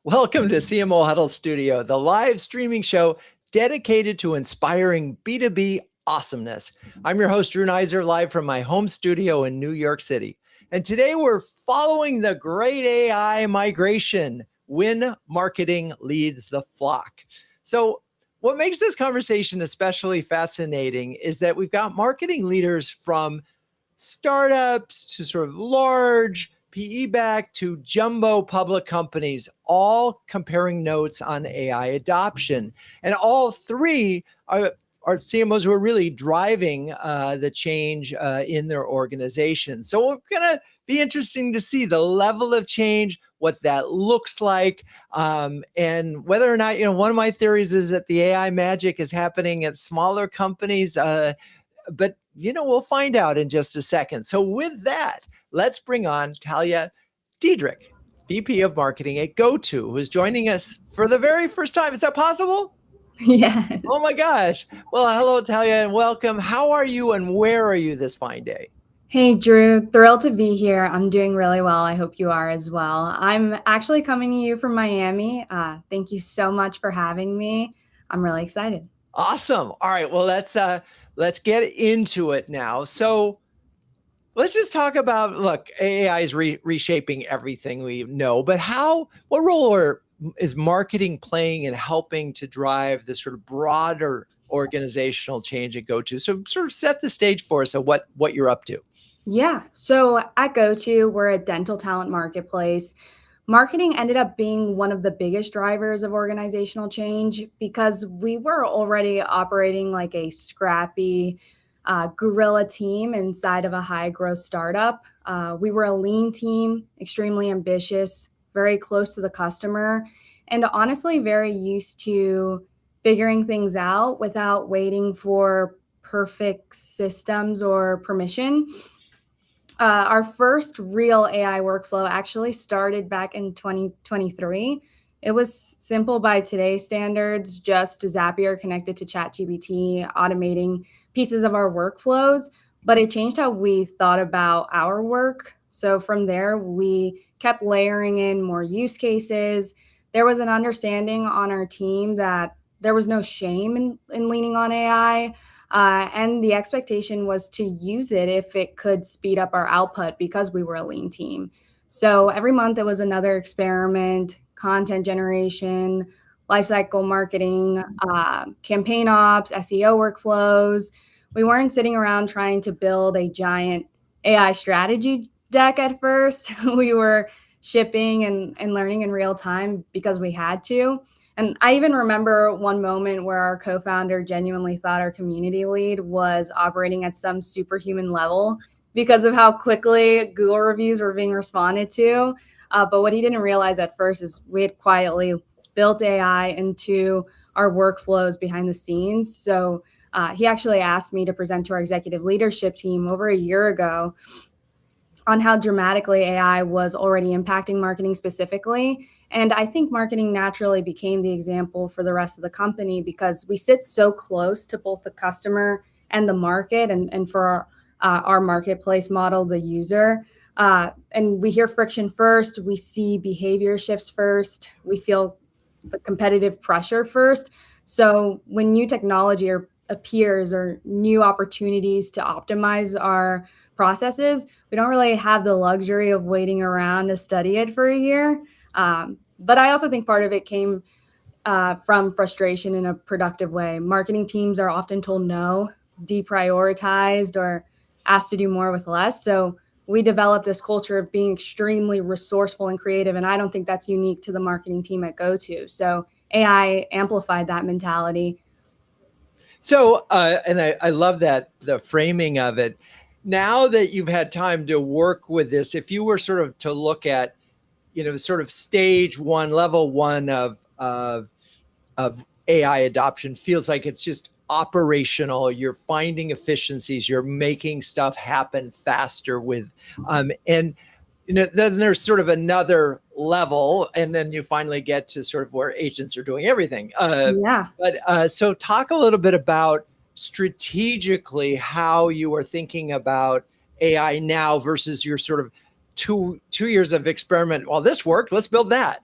Welcome to CMO Huddles Studio, the live streaming show dedicated to inspiring B2B awesomeness. I'm your host, Drew Neiser, live from my home studio in New York City. And today we're following the great AI migration when marketing leads the flock. So what makes this conversation especially fascinating is that we've got marketing leaders from startups to sort of large PE-backed to jumbo public companies, all comparing notes on AI adoption. And all three are CMOs who are really driving the change in their organization. So it's going to be interesting to see the level of change, what that looks like, and whether or not, one of my theories is that the AI magic is happening at smaller companies, but we'll find out in just a second. So with that, let's bring on Thalía, Diedrick, VP of Marketing at GoTu, who's joining us for the very first time. Is that possible? Yes. Oh my gosh. Well, hello, Thalía, and welcome. How are you and where are you this fine day? Hey, Drew. Thrilled to be here. I'm doing really well. I hope you are as well. I'm actually coming to you from Miami. Thank you so much for having me. I'm really excited. Awesome. All right. Well, let's get into it now. So let's just talk about, look, AI is reshaping everything we know, but what role is marketing playing in helping to drive this sort of broader organizational change at GoTu? So sort of set the stage for us of what you're up to. Yeah. So at GoTu, we're a dental talent marketplace. Marketing ended up being one of the biggest drivers of organizational change because we were already operating like a scrappy guerrilla team inside of a high growth startup. We were a lean team, extremely ambitious, very close to the customer, and honestly very used to figuring things out without waiting for perfect systems or permission. Our first real AI workflow actually started back in 2023. It was simple by today's standards, just Zapier connected to ChatGPT, automating pieces of our workflows, but it changed how we thought about our work. So from there, we kept layering in more use cases. There was an understanding on our team that there was no shame in leaning on AI. And the expectation was to use it if it could speed up our output because we were a lean team. So every month it was another experiment, content generation, lifecycle marketing, campaign ops, SEO workflows. We weren't sitting around trying to build a giant AI strategy deck at first. We were shipping and learning in real time because we had to. And I even remember one moment where our co-founder genuinely thought our community lead was operating at some superhuman level because of how quickly Google reviews were being responded to. But what he didn't realize at first is we had quietly built AI into our workflows behind the scenes. So he actually asked me to present to our executive leadership team over a year ago on how dramatically AI was already impacting marketing specifically. And I think marketing naturally became the example for the rest of the company because we sit so close to both the customer and the market, and for our marketplace model, the user. And we hear friction first, we see behavior shifts first, we feel the competitive pressure first. So when new technology appears or new opportunities to optimize our processes, we don't really have the luxury of waiting around to study it for a year. But I also think part of it came from frustration in a productive way. Marketing teams are often told no, deprioritized, or asked to do more with less. So we developed this culture of being extremely resourceful and creative. And I don't think that's unique to the marketing team at GoTu. So AI amplified that mentality. So, and I love that, the framing of it. Now that you've had time to work with this, if you were sort of to look at, sort of stage one, level one of AI adoption, feels like it's just operational. You're finding efficiencies. You're making stuff happen faster with, and then there's sort of another level, and then you finally get to sort of where agents are doing everything. But so talk a little bit about strategically how you are thinking about AI now versus your sort of two years of experiment. Well, this worked, let's build that.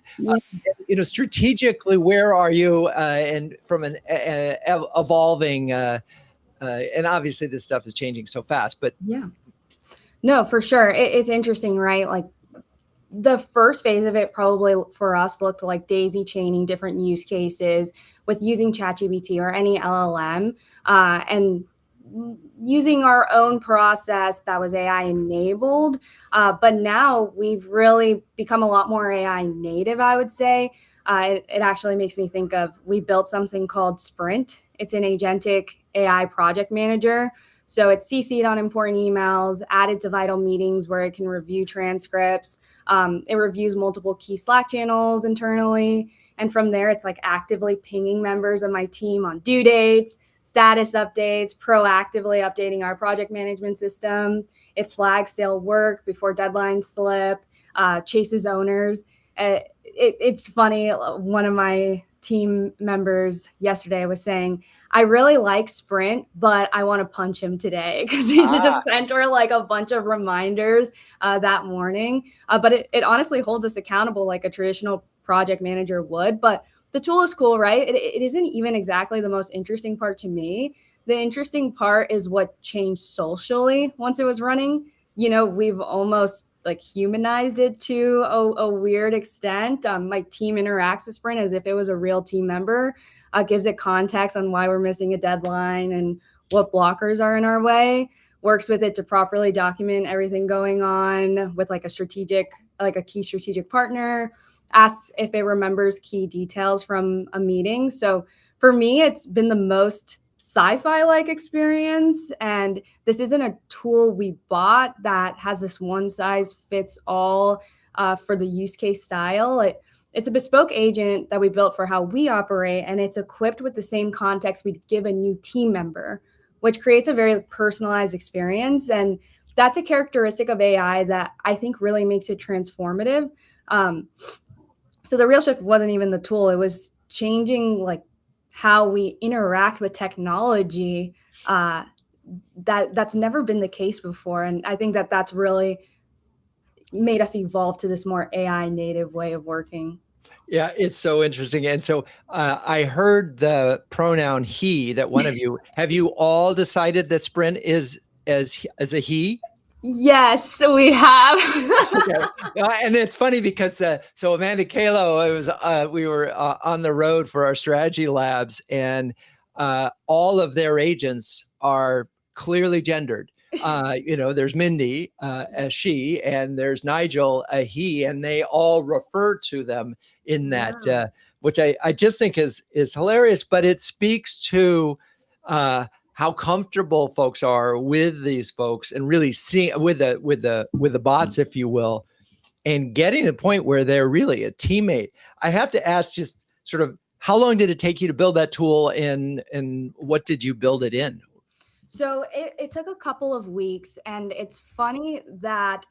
strategically, where are you? And from an evolving, and obviously this stuff is changing so fast, but yeah, no, for sure. It's interesting, right? Like the first phase of it probably for us looked like daisy chaining different use cases with using ChatGPT or any LLM, and using our own process that was AI enabled. But now we've really become a lot more AI native, I would say. It actually makes me think of, we built something called Sprint. It's an agentic AI project manager. So it's CC'd on important emails, added to vital meetings where it can review transcripts. It reviews multiple key Slack channels internally. And from there, it's like actively pinging members of my team on due dates, status updates, proactively updating our project management system. It flags stale work before deadlines slip, chases owners. It's funny. One of my team members yesterday was saying, I really like Sprint, but I want to punch him today because he just sent her like a bunch of reminders that morning. But it honestly holds us accountable like a traditional project manager would. But the tool is cool, right? It isn't even exactly the most interesting part to me. The interesting part is what changed socially once it was running. We've almost like humanized it to a weird extent. My team interacts with Sprint as if it was a real team member, gives it context on why we're missing a deadline and what blockers are in our way, works with it to properly document everything going on with like a key strategic partner, asks if it remembers key details from a meeting. So for me, it's been the most sci-fi like experience. And this isn't a tool we bought that has this one size fits all for the use case style. It's a bespoke agent that we built for how we operate, and it's equipped with the same context we'd give a new team member, which creates a very personalized experience. And that's a characteristic of AI that I think really makes it transformative. So the real shift wasn't even the tool. It was changing like how we interact with technology. That's never been the case before. And I think that's really made us evolve to this more AI native way of working. Yeah, it's so interesting. And so I heard the pronoun he, that one of you, have you all decided that Sprint is as a he? Yes, we have. Okay. And it's funny because so Amanda Kalo, we were on the road for our strategy labs, and all of their agents are clearly gendered. There's Mindy, a she, and there's Nigel, a he, and they all refer to them in that, Wow. which I just think is hilarious, but it speaks to how comfortable folks are with these folks and really seeing with the bots, if you will, and getting to the point where they're really a teammate. I have to ask, just sort of, how long did it take you to build that tool, and what did you build it in? So it took a couple of weeks, and it's funny that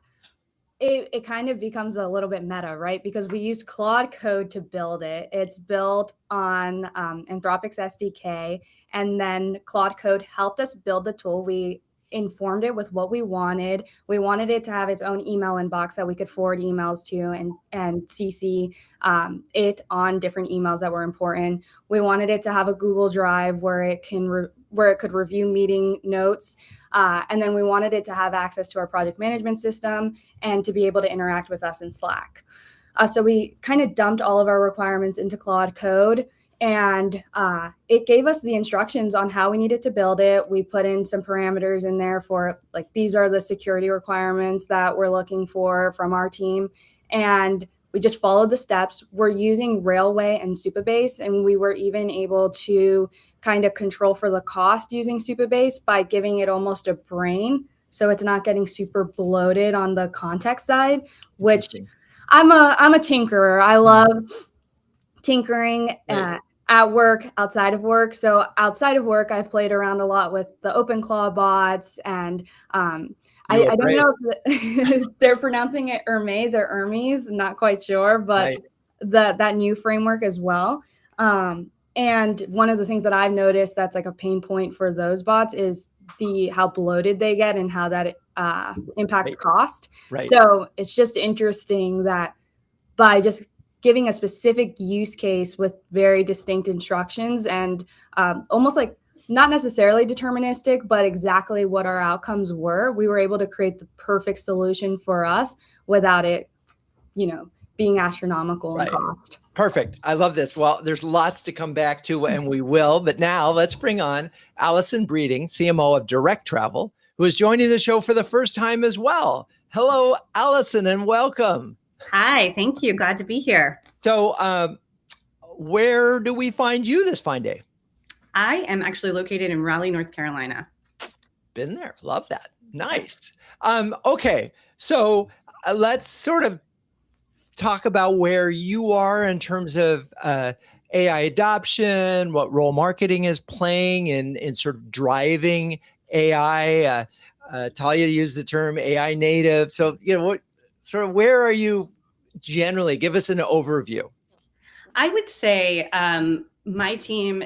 it kind of becomes a little bit meta, right? Because we used Claude Code to build it. It's built on Anthropic's SDK, and then Claude Code helped us build the tool. We informed it with what we wanted. We wanted it to have its own email inbox that we could forward emails to and CC it on different emails that were important. We wanted it to have a Google Drive where it could review meeting notes. And then we wanted it to have access to our project management system and to be able to interact with us in Slack. So we kind of dumped all of our requirements into Claude Code, and it gave us the instructions on how we needed to build it. We put in some parameters in there for like, these are the security requirements that we're looking for from our team. And we just followed the steps. We're using Railway and Supabase, and we were even able to kind of control for the cost using Supabase by giving it almost a brain, so it's not getting super bloated on the context side, which I'm a tinkerer. I love tinkering at work, outside of work. So outside of work, I've played around a lot with the OpenClaw bots, and I don't know if they're pronouncing it Hermes or Hermes, not quite sure, but that new framework as well. And one of the things that I've noticed that's like a pain point for those bots is how bloated they get and how that impacts cost. So it's just interesting that by just giving a specific use case with very distinct instructions and almost like not necessarily deterministic, but exactly what our outcomes were. We were able to create the perfect solution for us without it, being astronomical in cost. Perfect. I love this. Well, there's lots to come back to, and we will. But now let's bring on Allison Breeding, CMO of Direct Travel, who is joining the show for the first time as well. Hello, Allison, and welcome. Hi, thank you. Glad to be here. So where do we find you this fine day? I am actually located in Raleigh, North Carolina. Been there. Love that. Nice. Okay. So let's sort of talk about where you are in terms of AI adoption, what role marketing is playing in sort of driving AI. Thalía used the term AI native. So, where are you generally? Give us an overview. I would say my team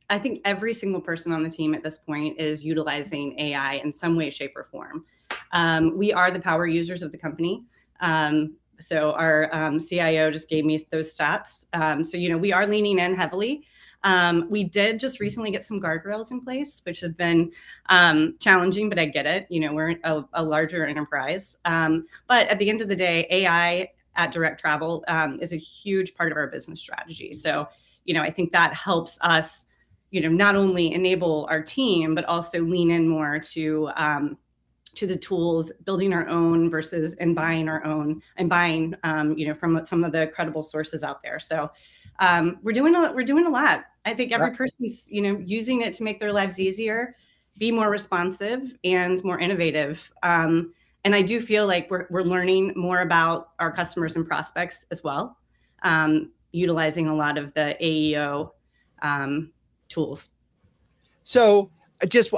I think every single person on the team at this point is utilizing AI in some way, shape, or form. We are the power users of the company. So our CIO just gave me those stats. So, we are leaning in heavily. We did just recently get some guardrails in place, which have been challenging, but I get it. We're a larger enterprise. But at the end of the day, AI at Direct Travel is a huge part of our business strategy. So, I think that helps us, not only enable our team, but also lean in more to the tools, building our own versus buying our own and buying, from some of the credible sources out there. So we're doing a lot. I think every person's, using it to make their lives easier, be more responsive and more innovative. And I do feel like we're learning more about our customers and prospects as well, utilizing a lot of the AEO tools. So just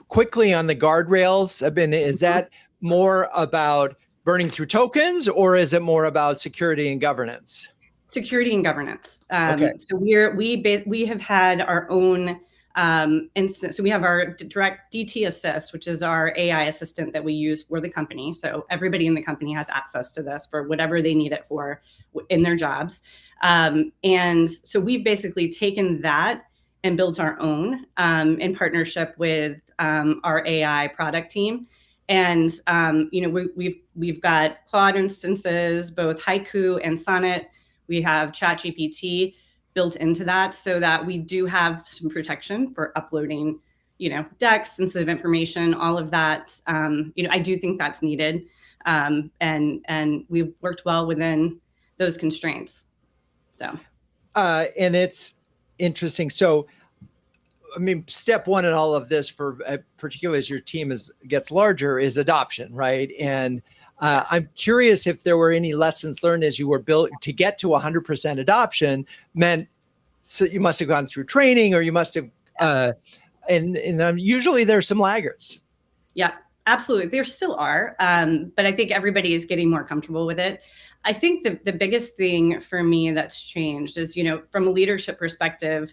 quickly on the guardrails, is that more about burning through tokens, or is it more about security and governance? Security and governance. Okay. So we have had our own instance. So we have our Direct DT Assist, which is our AI assistant that we use for the company. So everybody in the company has access to this for whatever they need it for in their jobs. And so we've basically taken that and built our own in partnership with our AI product team. And we've got Claude instances, both Haiku and Sonnet. We have ChatGPT built into that so that we do have some protection for uploading, decks, sensitive information, all of that. I do think that's needed. And we've worked well within those constraints. So. And it's interesting. So, step one in all of this, for particularly as your team gets larger, is adoption, right? And I'm curious if there were any lessons learned as you were built to get to 100% adoption. So you must have gone through training, or you must have, and usually there's some laggards. Yeah, absolutely. There still are, but I think everybody is getting more comfortable with it. I think the biggest thing for me that's changed is, from a leadership perspective,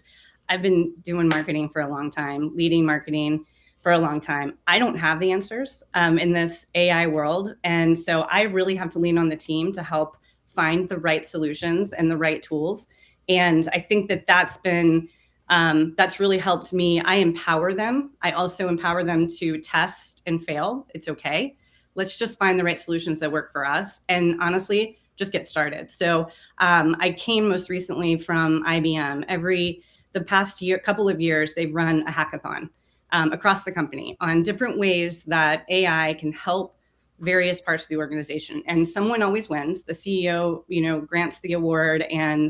I've been doing marketing for a long time, leading marketing for a long time. I don't have the answers in this AI world. And so I really have to lean on the team to help find the right solutions and the right tools. And I think that's been, that's really helped me. I empower them. I also empower them to test and fail. It's okay. Let's just find the right solutions that work for us. And honestly, just get started. So I came most recently from IBM. The past couple of years, they've run a hackathon across the company on different ways that AI can help various parts of the organization. And someone always wins. The CEO, grants the award, and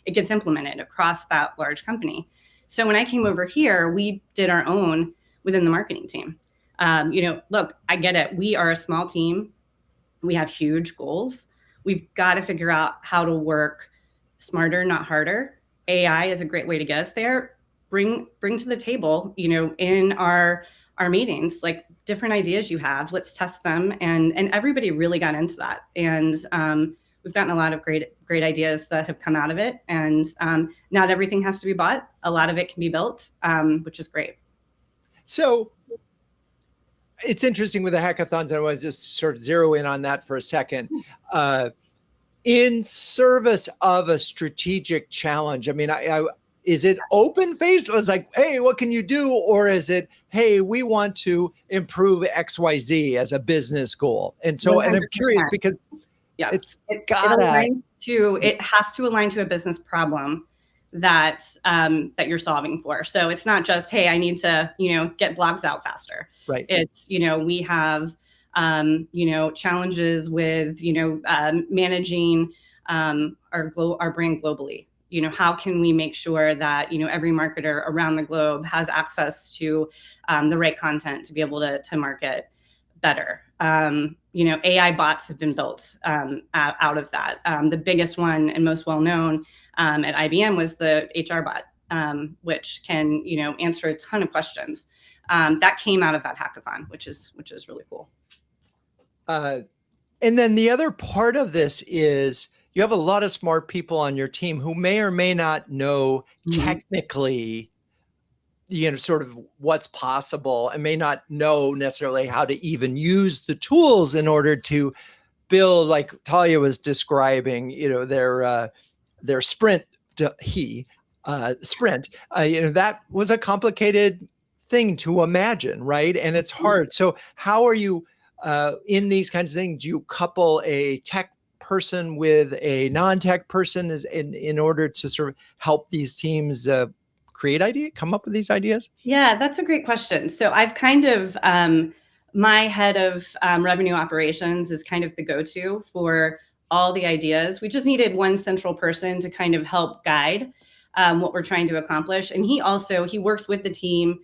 it gets implemented across that large company. So when I came over here, we did our own within the marketing team. Look, I get it. We are a small team. We have huge goals. We've got to figure out how to work smarter, not harder. AI is a great way to get us there. Bring to the table, in our meetings, like different ideas you have. Let's test them, and everybody really got into that. And we've gotten a lot of great ideas that have come out of it. And not everything has to be bought. A lot of it can be built, which is great. So it's interesting with the hackathons, and I want to just sort of zero in on that for a second. in service of a strategic challenge? I mean, is it open faced? It's like, hey, what can you do? Or is it, hey, we want to improve XYZ as a business goal? And so, and I'm curious 100%. because Yeah, it has to align to a business problem that that you're solving for. So it's not just, hey, I need to, get blogs out faster. Right. It's, we have, challenges with, managing our brand globally. How can we make sure that, every marketer around the globe has access to the right content to be able to market better? AI bots have been built out of that. The biggest one and most well-known at IBM was the HR bot, which can, answer a ton of questions. That came out of that hackathon, which is really cool. And then the other part of this is you have a lot of smart people on your team who may or may not know technically, sort of what's possible, and may not know necessarily how to even use the tools in order to build, like Thalía was describing, their sprint, sprint, that was a complicated thing to imagine, right? And it's hard. So how are you in these kinds of things? Do you couple a tech person with a non-tech person in order to sort of help these teams come up with these ideas? Yeah, that's a great question. So I've kind of, my head of revenue operations is kind of the go-to for all the ideas. We just needed one central person to kind of help guide what we're trying to accomplish. And he works with the team,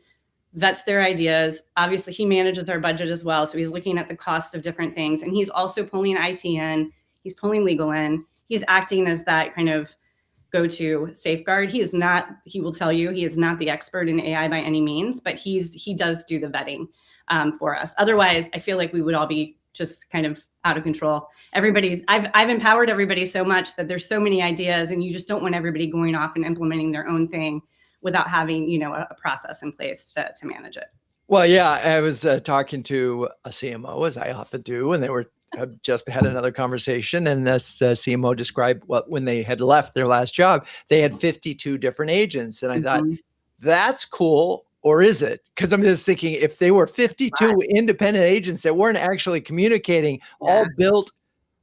vets their ideas. Obviously, he manages our budget as well. So he's looking at the cost of different things. And he's also pulling IT in, he's pulling legal in. He's acting as that kind of go-to safeguard. He will tell you, he is not the expert in AI by any means, but he does do the vetting for us. Otherwise, I feel like we would all be just kind of out of control. I've empowered everybody so much that there's so many ideas, and you just don't want everybody going off and implementing their own thing without having, a process in place to manage it. Well, yeah, I was talking to a CMO, as I often do, and they were just had another conversation, and this CMO described when they had left their last job, they had 52 different agents. And I thought, that's cool, or is it? Because I'm just thinking, if they were 52 independent agents that weren't actually communicating, all built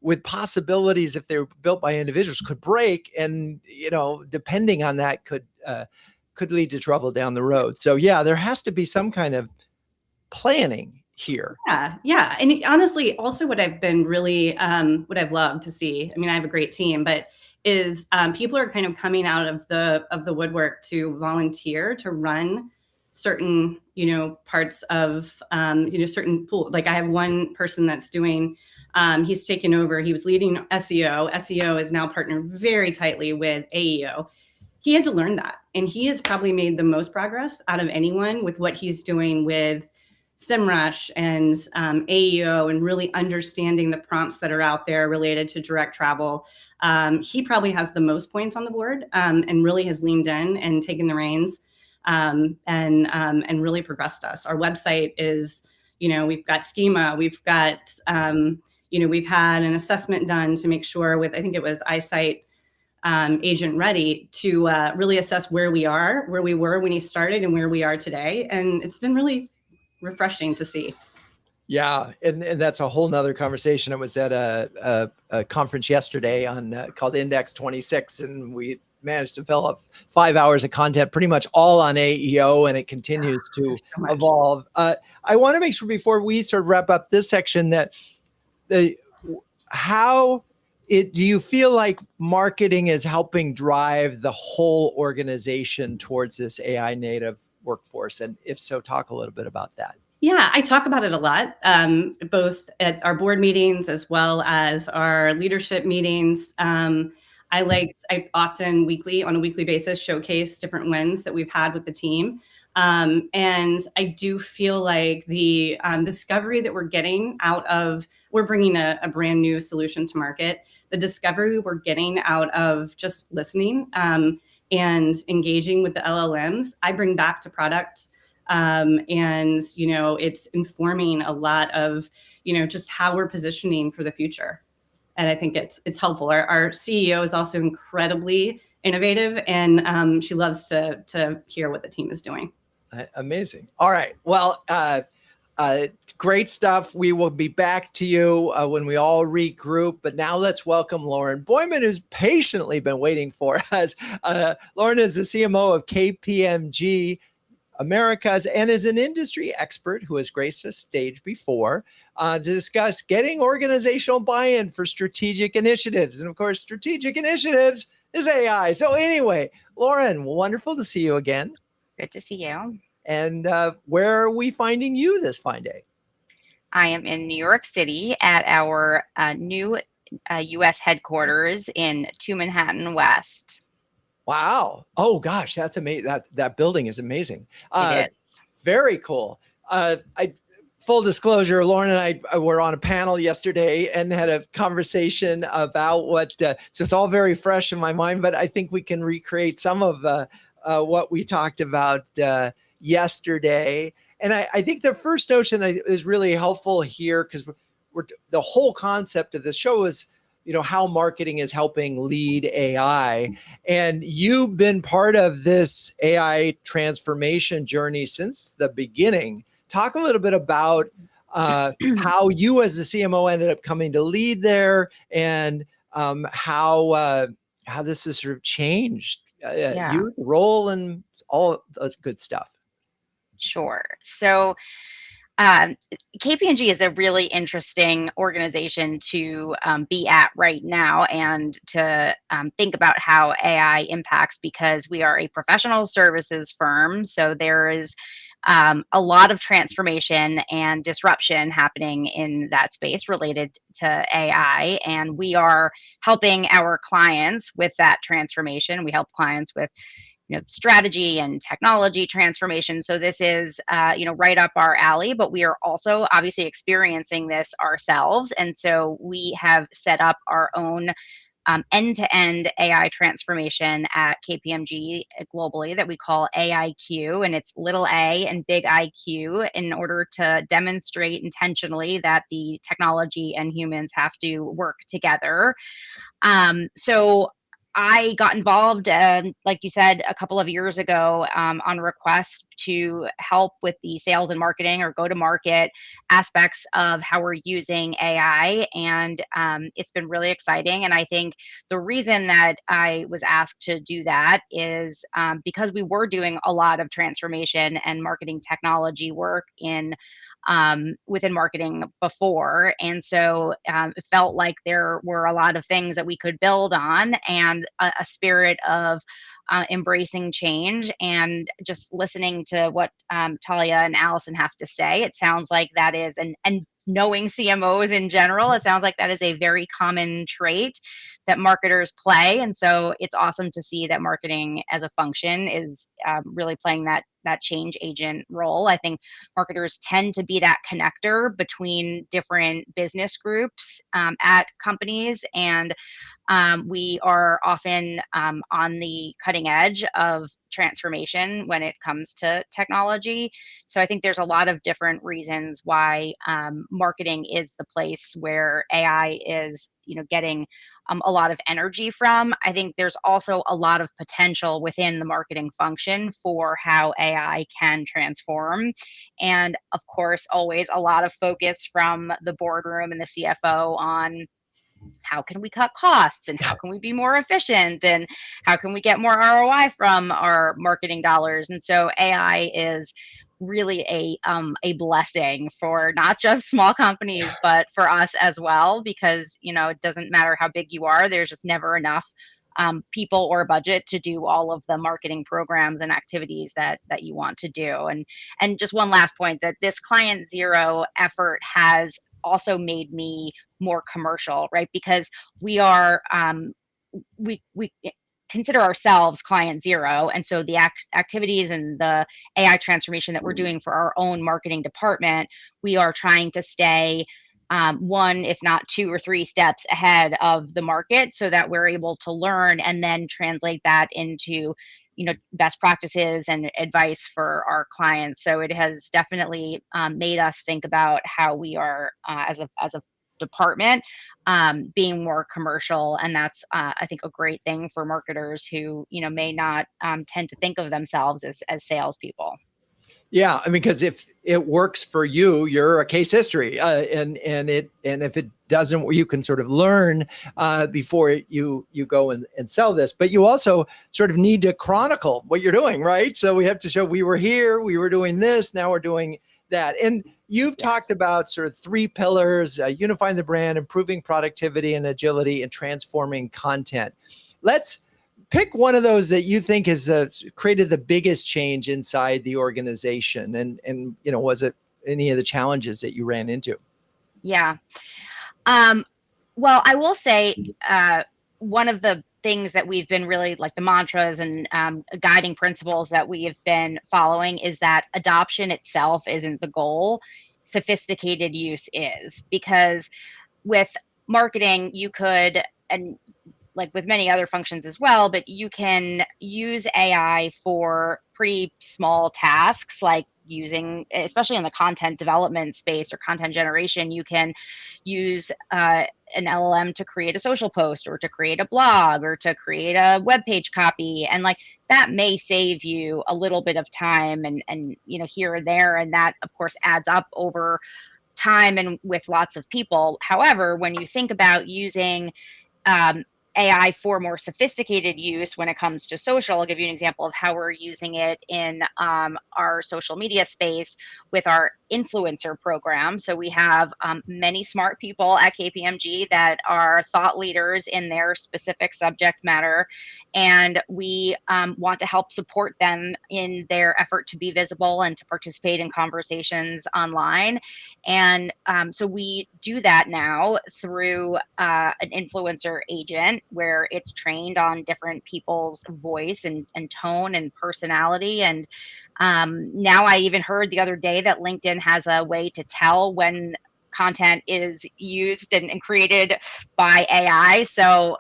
with possibilities, if they were built by individuals, could break, and depending on that could lead to trouble down the road. So yeah, there has to be some kind of planning here. Yeah. And honestly, also what I've been really, what I've loved to see, I mean, I have a great team, but is people are kind of coming out of the woodwork to volunteer to run certain, parts of, certain pool. Like I have one person that's doing, he's taken over, he was leading SEO. SEO is now partnered very tightly with AEO. He had to learn that. And he has probably made the most progress out of anyone with what he's doing with SEMrush and AEO, and really understanding the prompts that are out there related to direct travel. He probably has the most points on the board, and really has leaned in and taken the reins, and really progressed us. Our website is, we've got schema, we've got, we've had an assessment done to make sure with, I think it was iSight agent ready to really assess where we were when he started and where we are today. And it's been really refreshing to see. Yeah. And that's a whole nother conversation. I was at a conference yesterday called Index 26, and we managed to develop 5 hours of content, pretty much all on AEO, and it continues to evolve. I want to make sure before we sort of wrap up this section that do you feel like marketing is helping drive the whole organization towards this AI native workforce? And if so, talk a little bit about that. Yeah, I talk about it a lot, both at our board meetings as well as our leadership meetings. I often on a weekly basis, showcase different wins that we've had with the team. And I do feel like the discovery that we're getting we're bringing a brand new solution to market. The discovery we're getting out of just listening and engaging with the LLMs, I bring back to product. And, it's informing a lot of, just how we're positioning for the future. And I think it's helpful. Our CEO is also incredibly innovative, and she loves to hear what the team is doing. Amazing. All right. Well, great stuff. We will be back to you when we all regroup. But now let's welcome Lauren Boyman, who's patiently been waiting for us. Lauren is the CMO of KPMG Americas and is an industry expert who has graced a stage before to discuss getting organizational buy-in for strategic initiatives. And of course, strategic initiatives is AI. So anyway, Lauren, wonderful to see you again. Good to see you. And where are we finding you this fine day? I am in New York City at our new U.S. headquarters in 2 Manhattan West. Wow. Oh gosh, that's amazing. That building is amazing. It is. Very cool. Full disclosure, Lauren and I were on a panel yesterday and had a conversation about what, so it's all very fresh in my mind, but I think we can recreate some of what we talked about yesterday. And I think the first notion is really helpful here because the whole concept of this show is, how marketing is helping lead AI. And you've been part of this AI transformation journey since the beginning. Talk a little bit about how you as the CMO ended up coming to lead there and how this has sort of changed your role and all that good stuff. Sure. So KPMG is a really interesting organization to be at right now and to think about how AI impacts because we are a professional services firm. So there is a lot of transformation and disruption happening in that space related to AI. And we are helping our clients with that transformation. We help clients with strategy and technology transformation. So this is, right up our alley, but we are also obviously experiencing this ourselves. And so we have set up our own end-to-end AI transformation at KPMG globally that we call AIQ, and it's little a and big IQ in order to demonstrate intentionally that the technology and humans have to work together. So I got involved, like you said, a couple of years ago on a request to help with the sales and marketing or go-to-market aspects of how we're using AI. And it's been really exciting. And I think the reason that I was asked to do that is because we were doing a lot of transformation and marketing technology work within marketing before. And so it felt like there were a lot of things that we could build on and a spirit of embracing change and just listening to what Thalía and Allison have to say. It sounds like that is, and knowing CMOs in general, it sounds like that is a very common trait that marketers play. And so it's awesome to see that marketing as a function is really playing that change agent role. I think marketers tend to be that connector between different business groups at companies, and we are often on the cutting edge of transformation when it comes to technology. So I think there's a lot of different reasons why marketing is the place where AI is, getting a lot of energy from. I think there's also a lot of potential within the marketing function for how AI can transform. And of course, always a lot of focus from the boardroom and the CFO on how can we cut costs and how can we be more efficient and how can we get more ROI from our marketing dollars. And so AI is really a blessing for not just small companies, but for us as well, because, it doesn't matter how big you are, there's just never enough people or budget to do all of the marketing programs and activities that you want to do. And just one last point, that this client zero effort has also made me more commercial, right? Because we are we consider ourselves client zero, and so the activities and the AI transformation that we're doing for our own marketing department, we are trying to stay one, if not two or three steps ahead of the market, so that we're able to learn and then translate that into best practices and advice for our clients. So it has definitely made us think about how we are as a department being more commercial. And that's, I think, a great thing for marketers who, may not tend to think of themselves as salespeople. Yeah, I mean, because if it works for you, you're a case history, and if it doesn't, you can sort of learn before you go and sell this. But you also sort of need to chronicle what you're doing, right? So we have to show we were here, we were doing this, now we're doing that. And you've talked about sort of 3 pillars: unifying the brand, improving productivity and agility, and transforming content. Let's pick one of those that you think has created the biggest change inside the organization. And was it any of the challenges that you ran into? Yeah. Well, I will say one of the things that we've been really like the mantras and guiding principles that we have been following is that adoption itself isn't the goal. Sophisticated use is, because with marketing, you could, and like with many other functions as well, but you can use AI for pretty small tasks, like using, especially in the content development space or content generation, you can use an LLM to create a social post or to create a blog or to create a web page copy. And like that may save you a little bit of time and here and there. And that of course adds up over time and with lots of people. However, when you think about using AI for more sophisticated use when it comes to social, I'll give you an example of how we're using it in our social media space with our influencer program. So we have many smart people at KPMG that are thought leaders in their specific subject matter, and we want to help support them in their effort to be visible and to participate in conversations online. And so we do that now through an influencer agent where it's trained on different people's voice and tone and personality. And now I even heard the other day that LinkedIn has a way to tell when content is used and created by AI. So,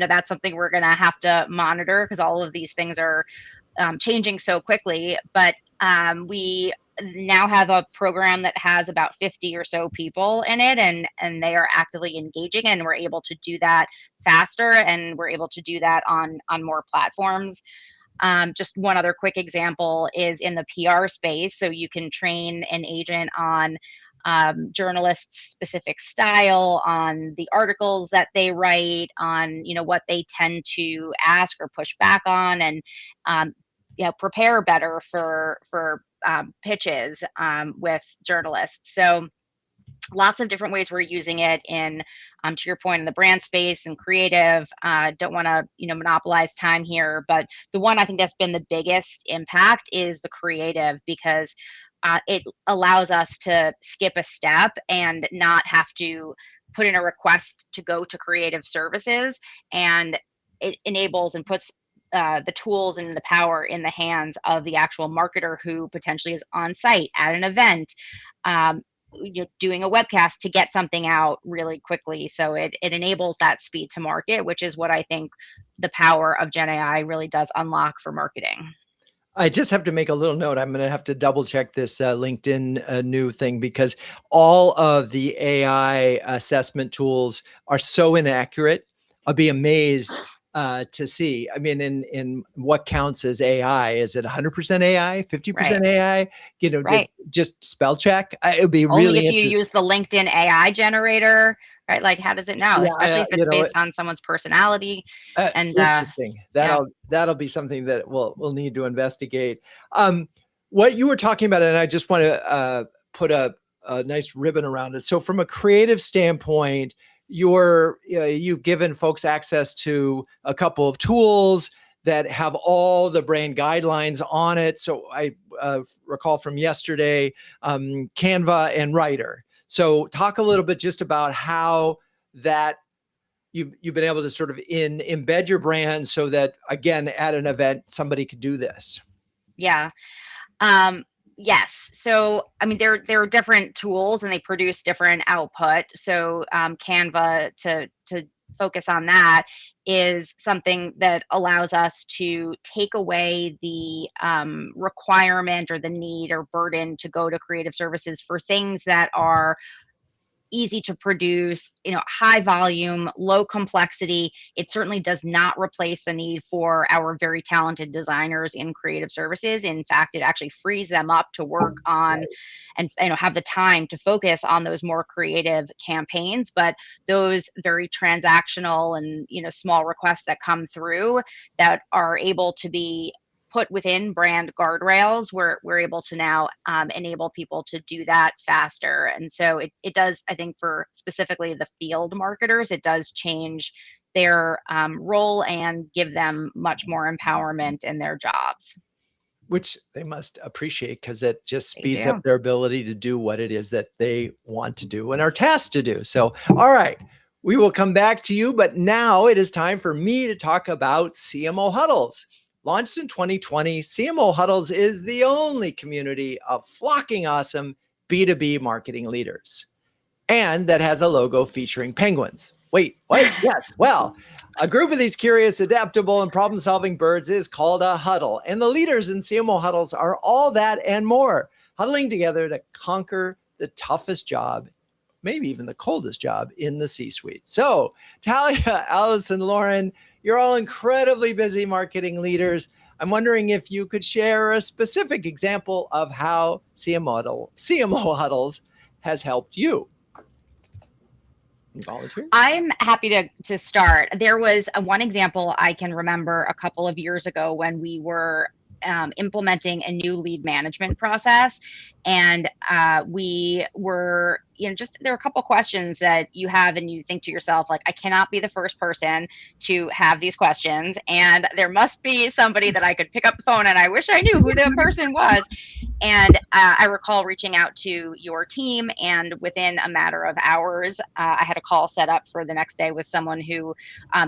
that's something we're going to have to monitor because all of these things are changing so quickly. But we now have a program that has about 50 or so people in it, and they are actively engaging, and we're able to do that faster, and we're able to do that on more platforms. Just one other quick example is in the PR space. So you can train an agent on journalists' specific style, on the articles that they write, on what they tend to ask or push back on, and prepare better for pitches with journalists. So lots of different ways we're using it in, to your point, in the brand space and creative. Don't want to, monopolize time here, but the one I think that's been the biggest impact is the creative, because it allows us to skip a step and not have to put in a request to go to creative services. And it enables and puts the tools and the power in the hands of the actual marketer who potentially is on site at an event, doing a webcast to get something out really quickly. So it enables that speed to market, which is what I think the power of Gen AI really does unlock for marketing. I just have to make a little note. I'm going to have to double check this LinkedIn new thing, because all of the AI assessment tools are so inaccurate. I'll be amazed to see. I mean, in what counts as AI? Is it 100% AI, 50% Right. AI? Right. Just spell check. It would be Only really if you interesting. use the LinkedIn AI generator, right? Like, how does it know? Yeah, Especially if it's based on someone's personality. And interesting. That'll be something that we'll need to investigate. What you were talking about, and I just want to put a nice ribbon around it. So, from a creative standpoint, you've given folks access to a couple of tools that have all the brand guidelines on it. So I recall from yesterday, Canva and Writer. So talk a little bit just about how that you've been able to sort of embed your brand so that, again, at an event, somebody could do this. yeah. Yes. So, I mean, there are different tools and they produce different output. So, Canva, to focus on that, is something that allows us to take away the requirement or the need or burden to go to creative services for things that are easy to produce, high volume, low complexity. It certainly does not replace the need for our very talented designers in creative services. In fact, it actually frees them up to work on and have the time to focus on those more creative campaigns. But those very transactional and small requests that come through that are able to be put within brand guardrails, we're able to now enable people to do that faster. And so it does, I think, for specifically the field marketers, it does change their role and give them much more empowerment in their jobs. Which they must appreciate, because it just speeds up their ability to do what it is that they want to do and are tasked to do. So, all right, we will come back to you, but now it is time for me to talk about CMO Huddles. Launched in 2020, CMO Huddles is the only community of flocking awesome B2B marketing leaders, and that has a logo featuring penguins. Wait, what? Yes. Well, a group of these curious, adaptable, and problem-solving birds is called a huddle, and the leaders in CMO Huddles are all that and more, huddling together to conquer the toughest job, maybe even the coldest job in the C-suite. So, Thalía, Allison, Lauren, you're all incredibly busy marketing leaders. I'm wondering if you could share a specific example of how CMO Huddles has helped you. Volunteer? I'm happy to start. There was one example I can remember a couple of years ago when we were implementing a new lead management process. And we were, there are a couple questions that you have and you think to yourself, like, I cannot be the first person to have these questions. And there must be somebody that I could pick up the phone and I wish I knew who the person was. And I recall reaching out to your team, and within a matter of hours, I had a call set up for the next day with someone who,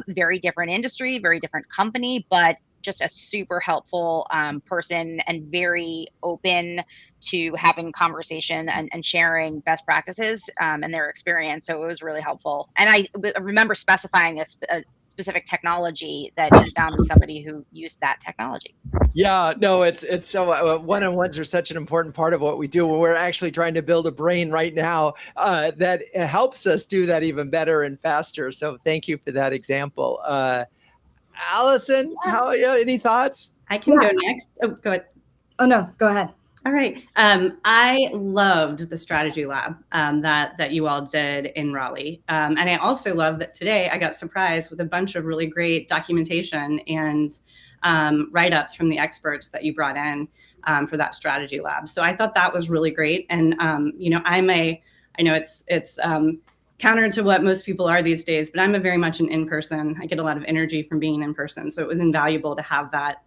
very different industry, very different company, but just a super helpful person and very open to having conversation and sharing best practices and their experience. So it was really helpful. And I remember specifying a specific technology that he found with somebody who used that technology. Yeah, no, it's so one-on-ones are such an important part of what we do. We're actually trying to build a brain right now that helps us do that even better and faster. So thank you for that example. Allison, Thalía, any thoughts? I can go next. Oh, go ahead. Oh, no, go ahead. All right. I loved the strategy lab that you all did in Raleigh. And I also love that today I got surprised with a bunch of really great documentation and write-ups from the experts that you brought in for that strategy lab. So I thought that was really great. And, I know it's counter to what most people are these days, but I'm very much an in-person. I get a lot of energy from being in person. So it was invaluable to have that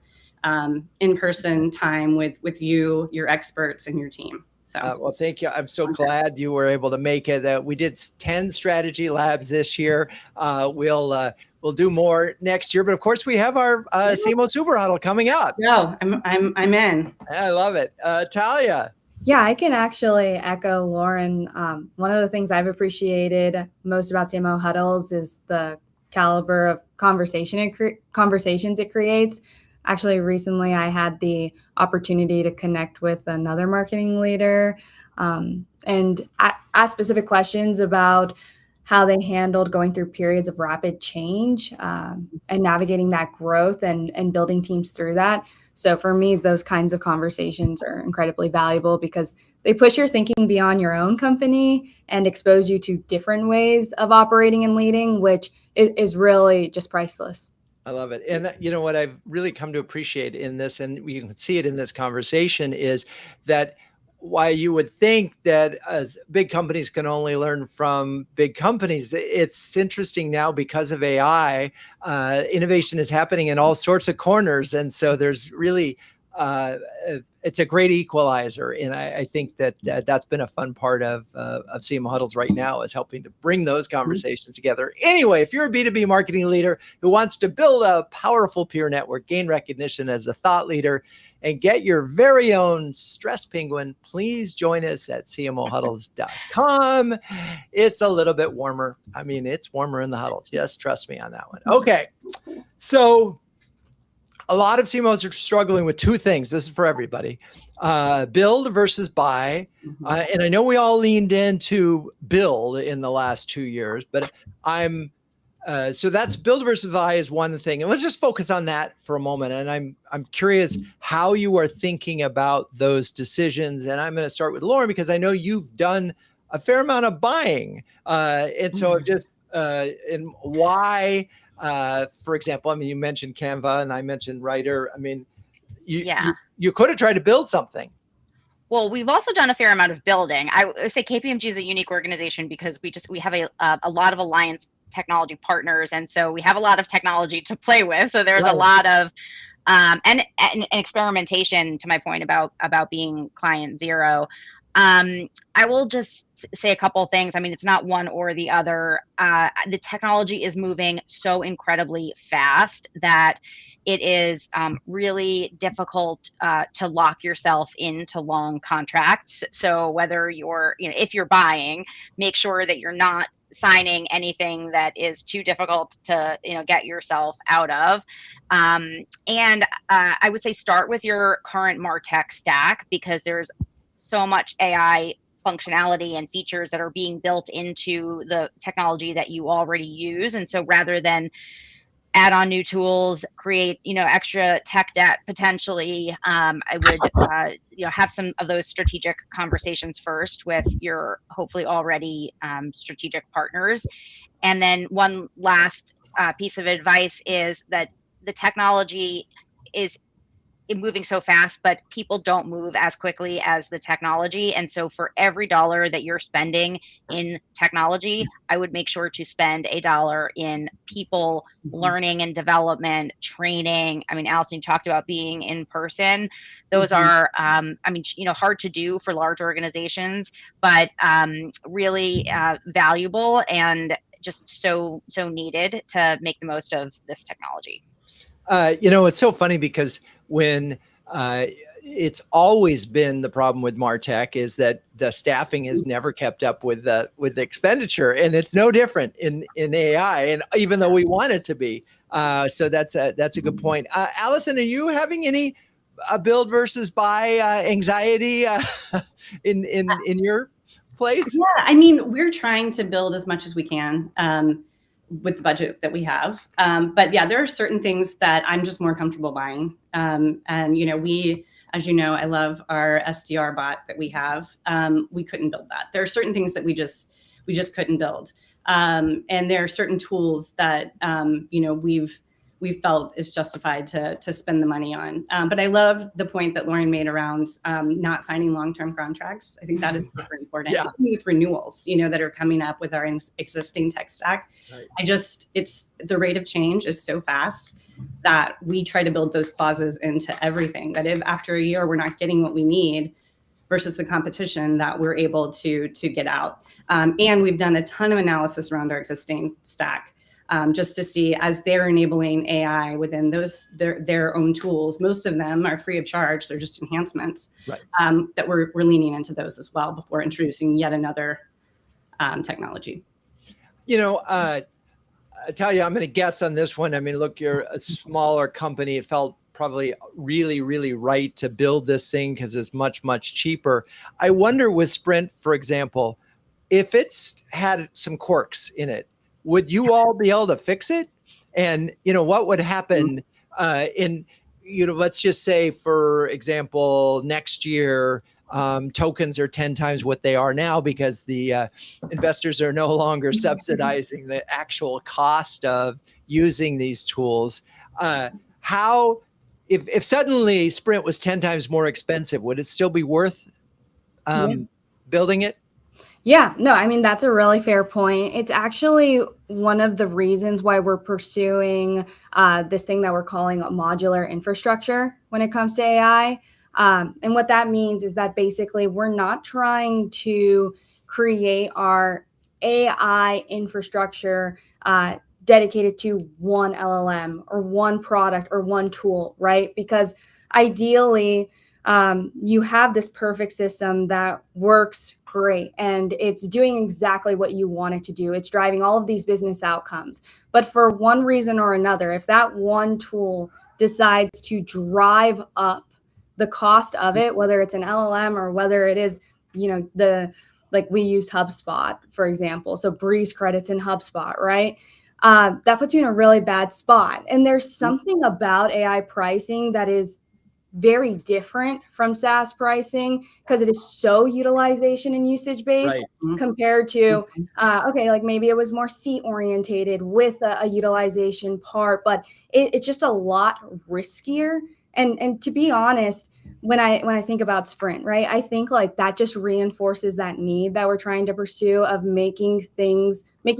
in-person time with you, your experts, and your team. So well, thank you. I'm so glad you were able to make it. We did 10 strategy labs this year. We'll do more next year, but of course we have our CMO Super Huddle coming up. No, I'm in. I love it. Thalía. Yeah, I can actually echo Lauren. One of the things I've appreciated most about CMO Huddles is the caliber of conversations it creates. Actually, recently I had the opportunity to connect with another marketing leader and ask specific questions about how they handled going through periods of rapid change and navigating that growth and building teams through that. So for me, those kinds of conversations are incredibly valuable because they push your thinking beyond your own company and expose you to different ways of operating and leading, which is really just priceless. I love it. And what I've really come to appreciate in this, and we can see it in this conversation, is that why you would think that big companies can only learn from big companies. It's interesting now because of AI, innovation is happening in all sorts of corners. And so there's really, it's a great equalizer. And I think that's been a fun part of CMO Huddles right now, is helping to bring those conversations together. Anyway, if you're a B2B marketing leader who wants to build a powerful peer network, gain recognition as a thought leader, and get your very own stress penguin, please join us at cmohuddles.com. It's a little bit warmer. I mean, it's warmer in the huddle. Just trust me on that one. Okay. So a lot of CMOs are struggling with two things. This is for everybody. Build versus buy. And I know we all leaned into build in the last 2 years, but so that's build versus buy is one thing. And let's just focus on that for a moment. And I'm curious how you are thinking about those decisions. And I'm going to start with Lauren, because I know you've done a fair amount of buying. And so just, and why, for example, I mean, you mentioned Canva and I mentioned Writer. I mean, you could have tried to build something. Well, we've also done a fair amount of building. I would say KPMG is a unique organization because we have a lot of alliance technology partners, and so we have a lot of technology to play with. So there's a lot of and experimentation. To my point about being client zero, I will just say a couple of things. I mean, it's not one or the other. The technology is moving so incredibly fast that it is really difficult to lock yourself into long contracts. So whether if you're buying, make sure that you're not signing anything that is too difficult to get yourself out of. And I would say start with your current MarTech stack, because there's so much AI functionality and features that are being built into the technology that you already use. And so rather than add on new tools, create, extra tech debt potentially, I would, have some of those strategic conversations first with your hopefully already strategic partners. And then one last piece of advice is that the technology is moving so fast, but people don't move as quickly as the technology. And so for every dollar that you're spending in technology, I would make sure to spend $1 in people, learning and development, training. I mean, Allison, you talked about being in person. Those are, hard to do for large organizations, but really valuable and just so needed to make the most of this technology. It's so funny because when it's always been the problem with MarTech is that the staffing has never kept up with the expenditure, and it's no different in AI. And even though we want it to be, so that's a good point. Allison, are you having any build versus buy anxiety in your place? Yeah, I mean, we're trying to build as much as we can. With the budget that we have. But yeah, there are certain things that I'm just more comfortable buying. And, we, as you know, I love our SDR bot that we have. We couldn't build that. There are certain things that we just couldn't build. And there are certain tools that, we've felt is justified to spend the money on. But I love the point that Lauren made around not signing long-term contracts. I think that is super important. Yeah. With renewals, that are coming up with our existing tech stack. Right. It's the rate of change is so fast that we try to build those clauses into everything, that if after a year we're not getting what we need versus the competition, that we're able to get out. And we've done a ton of analysis around our existing stack. Just to see, as they're enabling AI within their own tools, most of them are free of charge. They're just enhancements. Right. That we're leaning into those as well before introducing yet another technology. Thalía, I'm going to guess on this one. I mean, look, you're a smaller company. It felt probably really, really right to build this thing because it's much, much cheaper. I wonder with Sprint, for example, if it's had some quirks in it, would you all be able to fix it? And, what would happen let's just say, for example, next year, tokens are 10 times what they are now because the investors are no longer subsidizing the actual cost of using these tools. If suddenly Sprint was 10 times more expensive, would it still be worth building it? Yeah, no, I mean, that's a really fair point. It's actually one of the reasons why we're pursuing this thing that we're calling a modular infrastructure when it comes to AI. And what that means is that basically we're not trying to create our AI infrastructure dedicated to one LLM or one product or one tool, right? Because ideally, you have this perfect system that works great and it's doing exactly what you want it to do. It's driving all of these business outcomes. But for one reason or another, if that one tool decides to drive up the cost of it, whether it's an LLM or whether it is, like we used HubSpot, for example. So Breeze credits in HubSpot, right? That puts you in a really bad spot. And there's something about AI pricing that is very different from SaaS pricing because it is so utilization and usage based compared to, like maybe it was more seat orientated with a utilization part, but it's just a lot riskier. And to be honest, when I think about Sprint, right, I think like that just reinforces that need that we're trying to pursue of making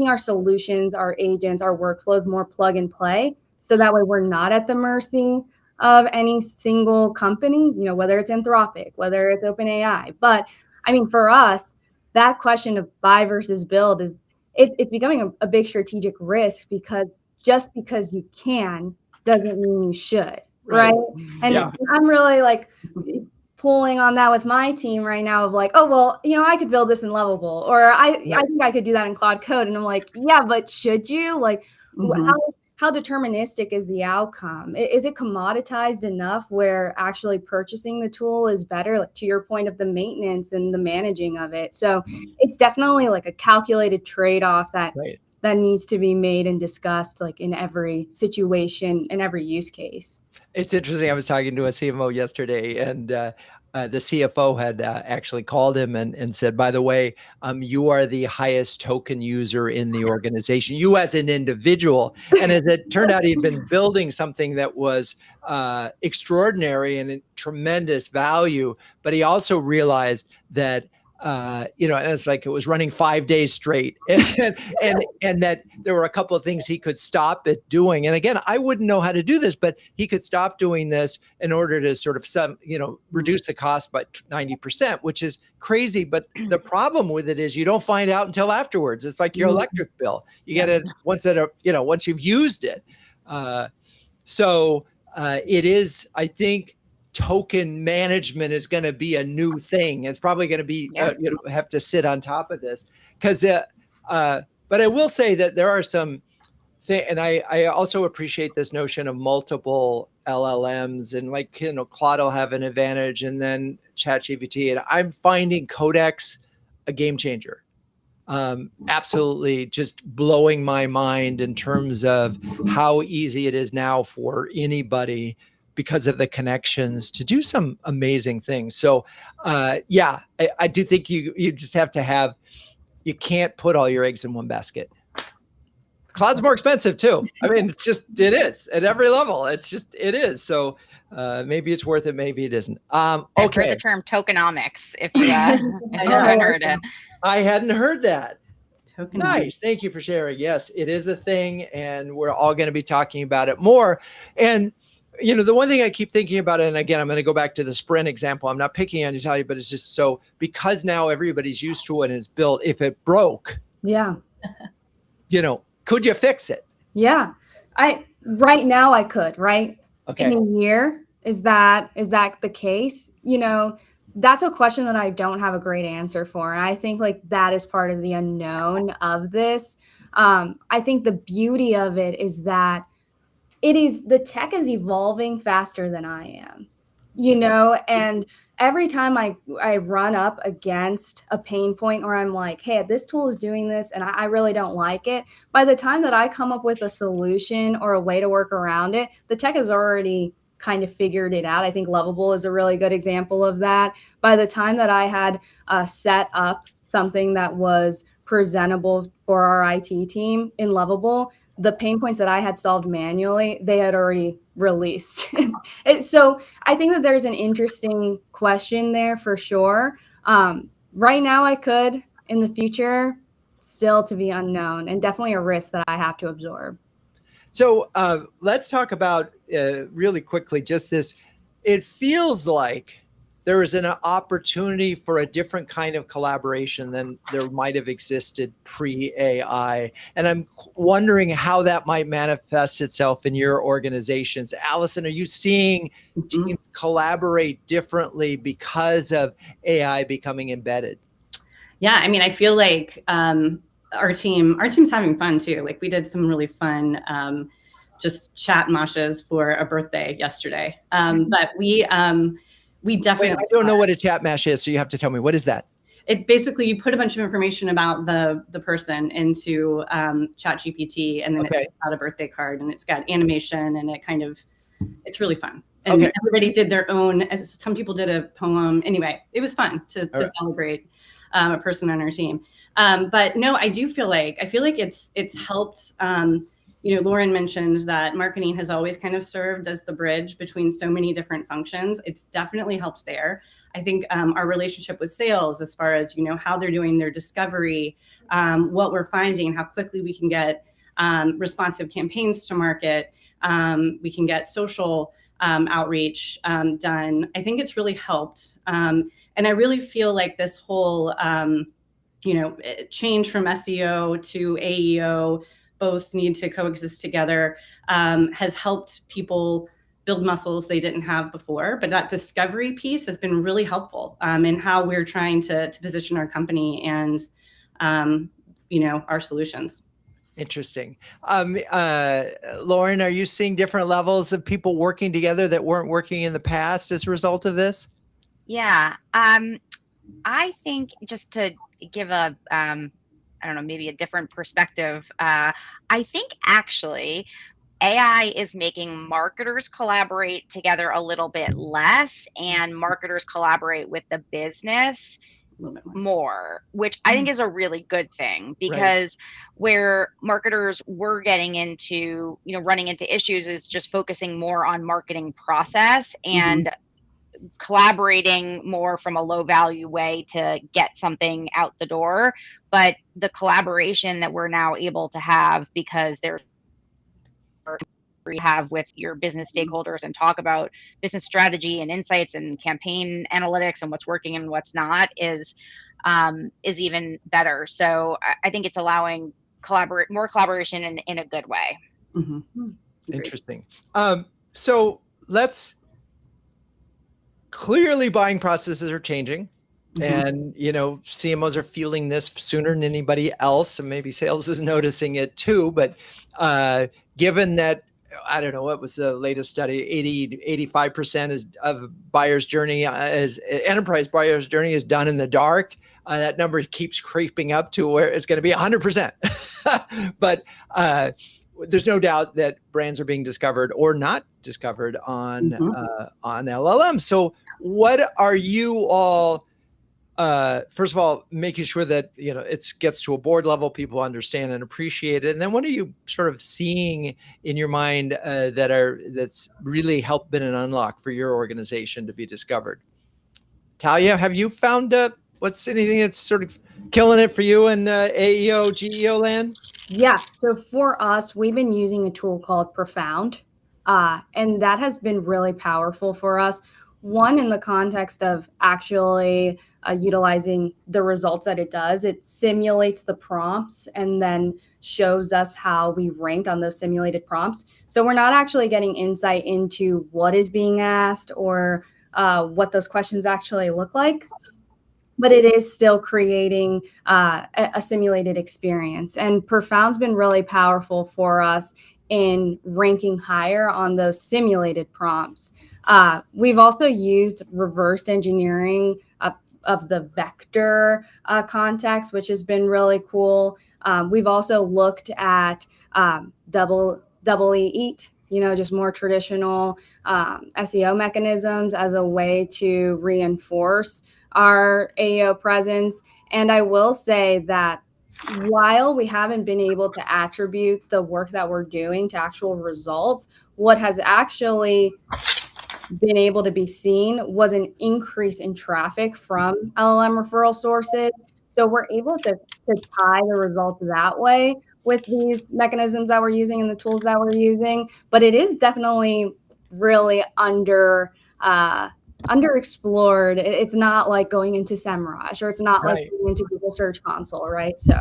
our solutions, our agents, our workflows more plug and play. So that way we're not at the mercy of any single company, whether it's Anthropic, whether it's OpenAI. But I mean, for us, that question of buy versus build it's becoming a big strategic risk because just because you can doesn't mean you should. Right. And I'm really like pulling on that with my team right now of like, oh, well, I could build this in Lovable, or I think I could do that in Claude Code. And I'm like, yeah, but should you? Like, how deterministic is the outcome? Is it commoditized enough where actually purchasing the tool is better, like to your point of the maintenance and the managing of it? So it's definitely like a calculated trade-off that needs to be made and discussed like in every situation and every use case. It's interesting. I was talking to a CMO yesterday, and the CFO had actually called him and said, by the way, you are the highest token user in the organization, you as an individual. And as it turned out, he'd been building something that was extraordinary and tremendous value. But he also realized that and it's like it was running 5 days straight, and that there were a couple of things he could stop it doing. And again, I wouldn't know how to do this, but he could stop doing this in order to sort of reduce the cost by 90%, which is crazy. But the problem with it is you don't find out until afterwards. It's like your electric bill. You get it once you've used it. So it is, I think, token management is going to be a new thing. It's probably going to be, have to sit on top of this because, but I will say that there are some things, and I also appreciate this notion of multiple LLMs and like, Claude will have an advantage and then ChatGPT, and I'm finding Codex a game changer. Absolutely just blowing my mind in terms of how easy it is now for anybody because of the connections to do some amazing things. So I do think you just have to you can't put all your eggs in one basket. Cloud's more expensive too. I mean, it is at every level. It is. So maybe it's worth it. Maybe it isn't. Okay. I've heard the term tokenomics, if you haven't heard it. I hadn't heard that. Nice. Thank you for sharing. Yes, it is a thing, and we're all going to be talking about it more. And the one thing I keep thinking about, and again, I'm going to go back to the Sprint example. I'm not picking on you, Thalía, but it's just so because now everybody's used to it and it's built. If it broke, could you fix it? Yeah, right now I could. Right. Okay. In a year, is that the case? That's a question that I don't have a great answer for. And I think like that is part of the unknown of this. I think the beauty of it is that the tech is evolving faster than I am, and every time I run up against a pain point or I'm like, hey, this tool is doing this and I really don't like it. By the time that I come up with a solution or a way to work around it, the tech has already kind of figured it out. I think Lovable is a really good example of that. By the time that I had set up something that was presentable for our IT team in Lovable, the pain points that I had solved manually, they had already released. So I think that there's an interesting question there for sure. Right now I could, in the future, still to be unknown, and definitely a risk that I have to absorb. So let's talk about really quickly just this. It feels like there is an opportunity for a different kind of collaboration than there might have existed pre-AI. And I'm wondering how that might manifest itself in your organizations. Allison, are you seeing teams collaborate differently because of AI becoming embedded? Yeah, I mean, I feel like our team's having fun too. Like we did some really fun just chat mashes for a birthday yesterday. But we definitely. Wait, I don't know what a chat mash is, so you have to tell me. What is that? It basically, you put a bunch of information about the person into ChatGPT, and then it's got a birthday card, and it's got animation, and it's really fun. And everybody did their own. Some people did a poem. Anyway, it was fun to celebrate a person on our team. But no, I feel like it's helped. Lauren mentioned that marketing has always kind of served as the bridge between so many different functions. It's definitely helped there. I think our relationship with sales, as far as, how they're doing their discovery, what we're finding, how quickly we can get responsive campaigns to market, we can get social outreach done. I think it's really helped. And I really feel like this whole, change from SEO to AEO, both need to coexist together, has helped people build muscles they didn't have before. But that discovery piece has been really helpful in how we're trying to position our company and, our solutions. Interesting. Lauren, are you seeing different levels of people working together that weren't working in the past as a result of this? Yeah. I think, just to give a, I don't know, maybe a different perspective, I think actually AI is making marketers collaborate together a little bit less, and marketers collaborate with the business more, which I think is a really good thing, because where marketers were getting into, running into issues is just focusing more on marketing process and collaborating more from a low value way to get something out the door. But the collaboration that we're now able to have, because there's you have with your business stakeholders and talk about business strategy and insights and campaign analytics and what's working and what's not, is even better. So I think it's allowing more collaboration in a good way. Interesting. So clearly buying processes are changing. And, CMOs are feeling this sooner than anybody else, and maybe sales is noticing it too. But given that, I don't know, what was the latest study? 85% of buyer's journey enterprise buyer's journey is done in the dark. That number keeps creeping up to where it's going to be 100%. But there's no doubt that brands are being discovered or not discovered on LLM. So what are you all, first of all, making sure that, it gets to a board level, people understand and appreciate it? And then what are you sort of seeing in your mind that's really helped been an unlock for your organization to be discovered? Thalía, have you found what's anything that's sort of killing it for you in AEO, GEO land? Yeah. So for us, we've been using a tool called Profound, and that has been really powerful for us. One, in the context of actually utilizing the results that it does. It simulates the prompts and then shows us how we ranked on those simulated prompts. So we're not actually getting insight into what is being asked or what those questions actually look like, but it is still creating a simulated experience. And Profound's been really powerful for us in ranking higher on those simulated prompts. We've also used reverse engineering of the vector context, which has been really cool. We've also looked at double EAT, just more traditional SEO mechanisms as a way to reinforce our AEO presence. And I will say that while we haven't been able to attribute the work that we're doing to actual results, what has actually been able to be seen was an increase in traffic from LLM referral sources. So we're able to tie the results that way with these mechanisms that we're using and the tools that we're using. But it is definitely really underexplored. It's not like going into SEMrush, or it's not like going into Google Search Console, right? So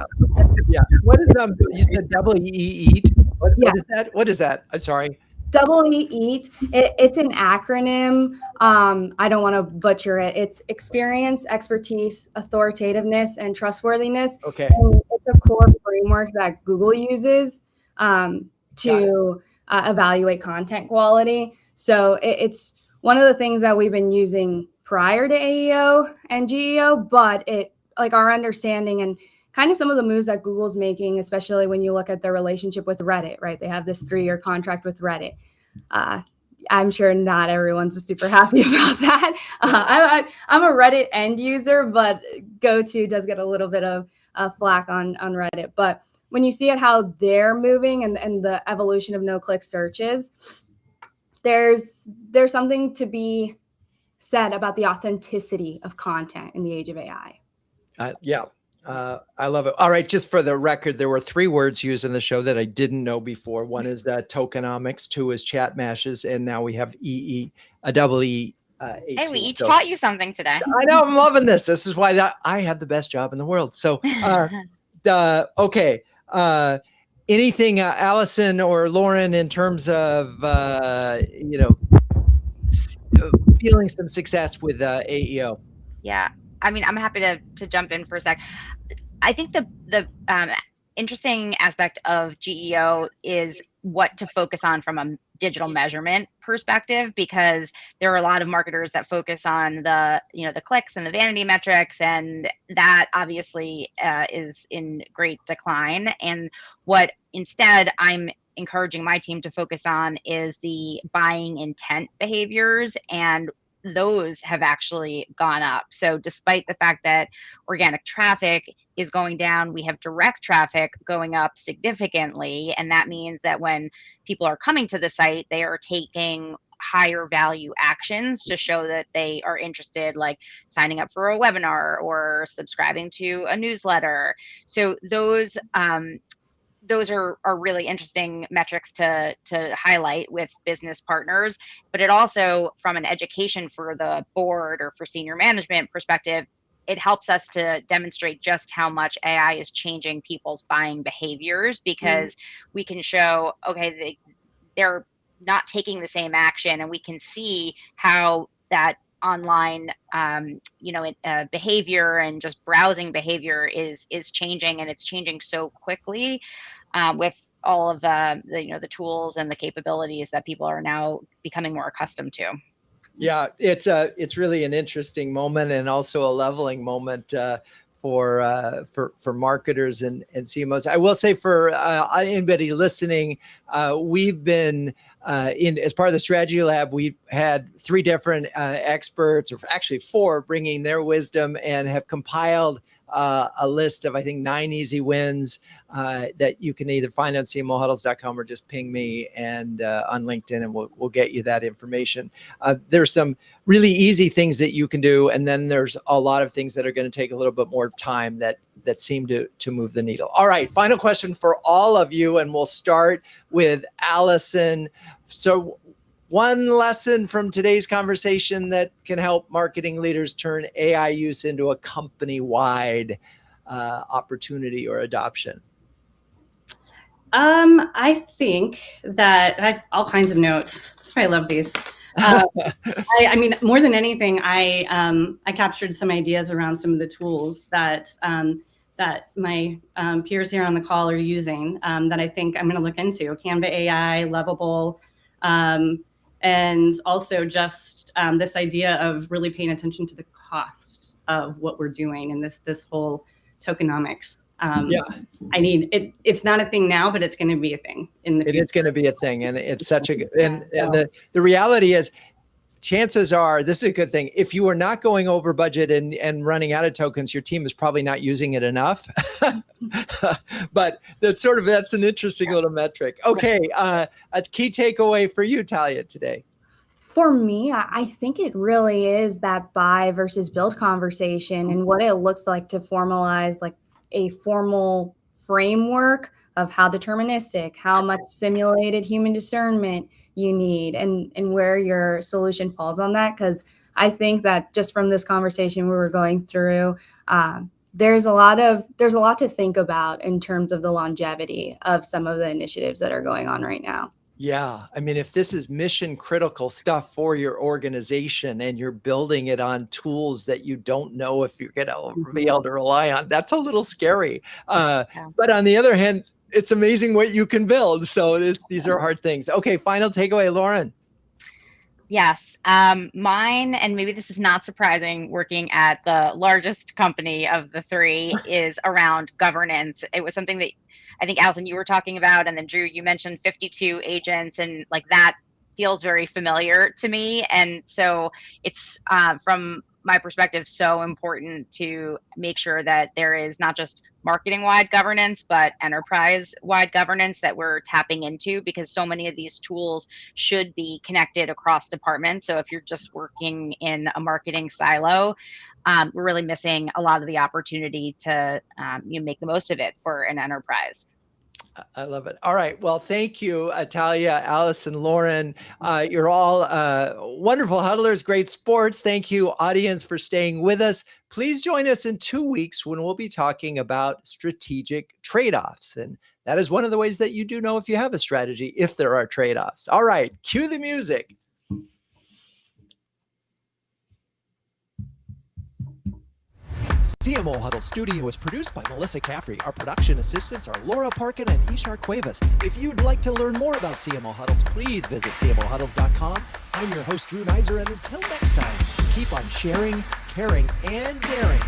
yeah. What is you said double EAT? What is that? What is that? I'm sorry. Double EAT. It's an acronym. I don't want to butcher it. It's experience, expertise, authoritativeness, and trustworthiness. Okay. And it's a core framework that Google uses to evaluate content quality. So it's one of the things that we've been using prior to AEO and GEO, but our understanding and kind of some of the moves that Google's making, especially when you look at their relationship with Reddit, right? They have this 3-year contract with Reddit. I'm sure not everyone's super happy about that. I'm a Reddit end user, but GoTo does get a little bit of flack on Reddit. But when you see how they're moving and the evolution of no-click searches, there's something to be said about the authenticity of content in the age of AI. I love it. All right. Just for the record, there were 3 words used in the show that I didn't know before. One is tokenomics, 2 is chat mashes, and now we have double E. Hey, we each taught you something today. I know. I'm loving this. This is why I have the best job in the world. So, okay. Anything, Allison or Lauren, in terms of, feeling some success with AEO? Yeah. I mean, I'm happy to jump in for a sec. I think the interesting aspect of GEO is what to focus on from a digital measurement perspective, because there are a lot of marketers that focus on the clicks and the vanity metrics, and that obviously is in great decline. And what instead I'm encouraging my team to focus on is the buying intent behaviors, and those have actually gone up. So despite the fact that organic traffic is going down, we have direct traffic going up significantly. And that means that when people are coming to the site, they are taking higher value actions to show that they are interested, like signing up for a webinar or subscribing to a newsletter. So those are really interesting metrics to highlight with business partners. But it also, from an education for the board or for senior management perspective, it helps us to demonstrate just how much AI is changing people's buying behaviors, because we can show, okay, they're not taking the same action, and we can see how that online behavior and just browsing behavior is changing, and it's changing so quickly with all of the tools and the capabilities that people are now becoming more accustomed to. Yeah, it's really an interesting moment, and also a leveling moment for marketers and CMOs. I will say, for anybody listening, we've been as part of the strategy lab, we've had 3 different experts, or actually 4, bringing their wisdom, and have compiled a list of, I think, 9 easy wins that you can either find on CMOHuddles.com or just ping me and on LinkedIn, and we'll get you that information. There's some really easy things that you can do, and then there's a lot of things that are going to take a little bit more time that seem to move the needle. All right, final question for all of you, and we'll start with Allison. So, one lesson from today's conversation that can help marketing leaders turn AI use into a company-wide opportunity or adoption. I think that I have all kinds of notes. That's why I love these. I mean, more than anything, I captured some ideas around some of the tools that my peers here on the call are using that I think I'm going to look into. Canva AI, Lovable, and also just this idea of really paying attention to the cost of what we're doing and this whole tokenomics. I mean, it's not a thing now, but it's going to be a thing in the future. It is going to be a thing, and it's such a good, and the reality is, chances are, this is a good thing. If you are not going over budget and running out of tokens, your team is probably not using it enough. But that's an interesting little metric. Okay, a key takeaway for you, Thalía, today. For me, I think it really is that buy versus build conversation, and what it looks like to formalize like a formal framework of how deterministic, how much simulated human discernment you need, and where your solution falls on that. Because I think that just from this conversation we were going through, there's a lot to think about in terms of the longevity of some of the initiatives that are going on right now. Yeah. I mean, if this is mission critical stuff for your organization and you're building it on tools that you don't know if you're going to be able to rely on, that's a little scary. But on the other hand, it's amazing what you can build. So these are hard things. Okay, final takeaway, Lauren. Yes. Mine, and maybe this is not surprising, working at the largest company of the three, is around governance. It was something that I think, Allison, you were talking about, and then Drew, you mentioned 52 agents, and like that feels very familiar to me. And so it's from my perspective so important to make sure that there is not just marketing-wide governance, but enterprise-wide governance that we're tapping into, because so many of these tools should be connected across departments. So if you're just working in a marketing silo, we're really missing a lot of the opportunity to make the most of it for an enterprise. I love it. All right. Well, thank you, Thalía, Allison, Lauren. You're all wonderful huddlers, great sports. Thank you, audience, for staying with us. Please join us in 2 weeks when we'll be talking about strategic trade-offs. And that is one of the ways that you do know if you have a strategy, if there are trade-offs. All right. Cue the music. CMO Huddles Studio is produced by Melissa Caffrey. Our production assistants are Laura Parkin and Ishar Cuevas. If you'd like to learn more about CMO Huddles, please visit CMOHuddles.com. I'm your host, Drew Neiser, and until next time, keep on sharing, caring, and daring.